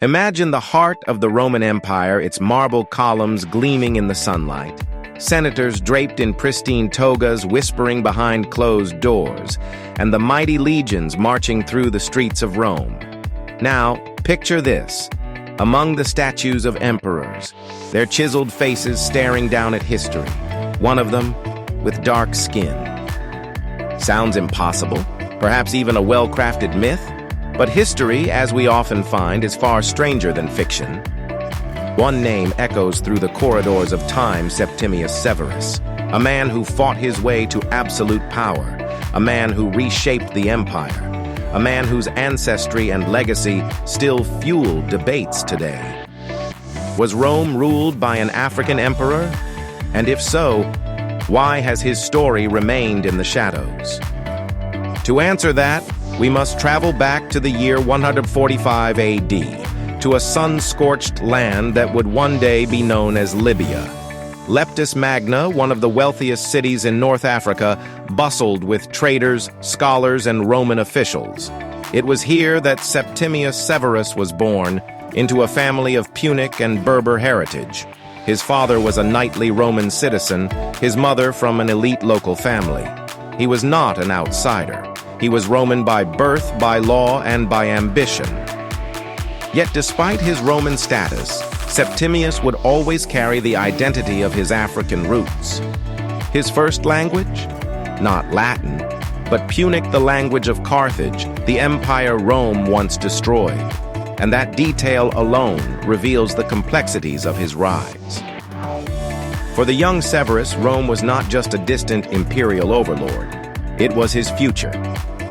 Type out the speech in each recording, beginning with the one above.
Imagine the heart of the Roman Empire, its marble columns gleaming in the sunlight, senators draped in pristine togas whispering behind closed doors, and the mighty legions marching through the streets of Rome. Now, picture this. Among the statues of emperors, their chiseled faces staring down at history, one of them with dark skin. Sounds impossible, perhaps even a well-crafted myth, but history, as we often find, is far stranger than fiction. One name echoes through the corridors of time: Septimius Severus, a man who fought his way to absolute power, a man who reshaped the empire, a man whose ancestry and legacy still fuel debates today. Was Rome ruled by an African emperor? And if so, why has his story remained in the shadows? To answer that, we must travel back to the year 145 AD, to a sun-scorched land that would one day be known as Libya. Leptis Magna, one of the wealthiest cities in North Africa, bustled with traders, scholars, and Roman officials. It was here that Septimius Severus was born, into a family of Punic and Berber heritage. His father was a knightly Roman citizen, his mother from an elite local family. He was not an outsider. He was Roman by birth, by law, and by ambition. Yet despite his Roman status, Septimius would always carry the identity of his African roots. His first language? Not Latin, but Punic, the language of Carthage, the empire Rome once destroyed. And that detail alone reveals the complexities of his rise. For the young Severus, Rome was not just a distant imperial overlord. It was his future.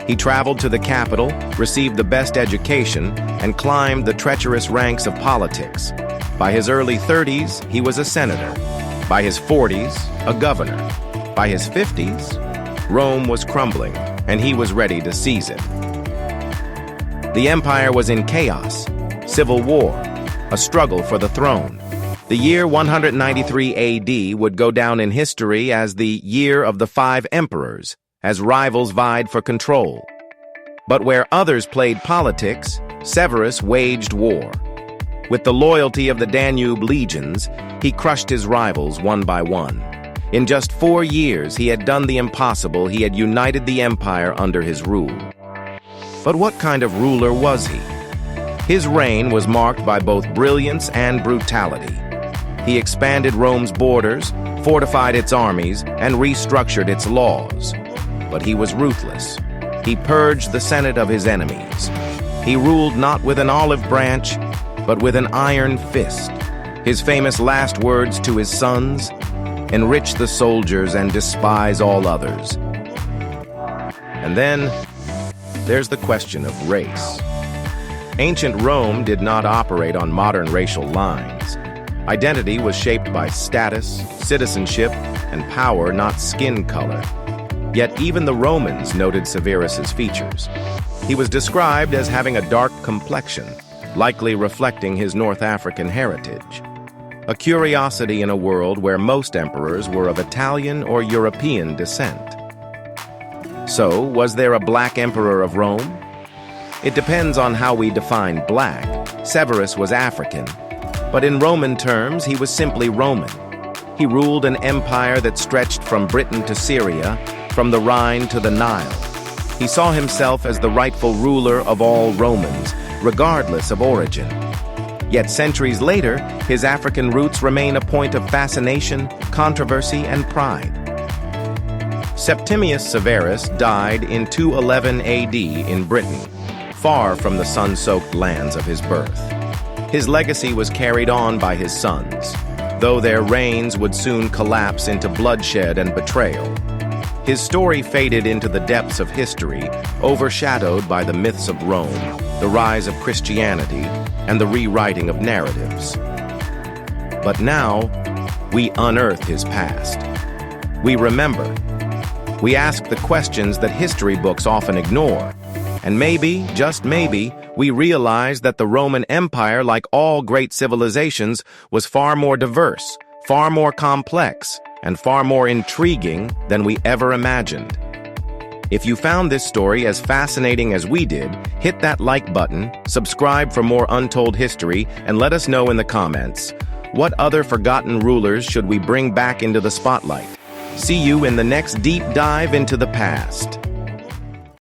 He traveled to the capital, received the best education, and climbed the treacherous ranks of politics. By his early 30s, he was a senator. By his 40s, a governor. By his 50s, Rome was crumbling, and he was ready to seize it. The empire was in chaos, civil war, a struggle for the throne. The year 193 AD would go down in history as the year of the 5 emperors, as rivals vied for control. But where others played politics, Severus waged war. With the loyalty of the Danube legions, he crushed his rivals one by one. In just 4 years, he had done the impossible. He had united the empire under his rule. But what kind of ruler was he? His reign was marked by both brilliance and brutality. He expanded Rome's borders, fortified its armies, and restructured its laws. But he was ruthless. He purged the Senate of his enemies. He ruled not with an olive branch, but with an iron fist. His famous last words to his sons: enrich the soldiers and despise all others. And then, there's the question of race. Ancient Rome did not operate on modern racial lines. Identity was shaped by status, citizenship, and power, not skin color. Yet even the Romans noted Severus's features. He was described as having a dark complexion, likely reflecting his North African heritage. A curiosity in a world where most emperors were of Italian or European descent. So, was there a black emperor of Rome? It depends on how we define black. Severus was African, but in Roman terms, he was simply Roman. He ruled an empire that stretched from Britain to Syria, from the Rhine to the Nile. He saw himself as the rightful ruler of all Romans, regardless of origin. Yet centuries later, his African roots remain a point of fascination, controversy, and pride. Septimius Severus died in 211 AD in Britain, far from the sun-soaked lands of his birth. His legacy was carried on by his sons, though their reigns would soon collapse into bloodshed and betrayal. His story faded into the depths of history, overshadowed by the myths of Rome, the rise of Christianity, and the rewriting of narratives. But now, we unearth his past. We remember. We ask the questions that history books often ignore. And maybe, just maybe, we realize that the Roman Empire, like all great civilizations, was far more diverse, far more complex, and far more intriguing than we ever imagined. If you found this story as fascinating as we did, hit that like button, subscribe for more untold history, and let us know in the comments. What other forgotten rulers should we bring back into the spotlight? See you in the next deep dive into the past.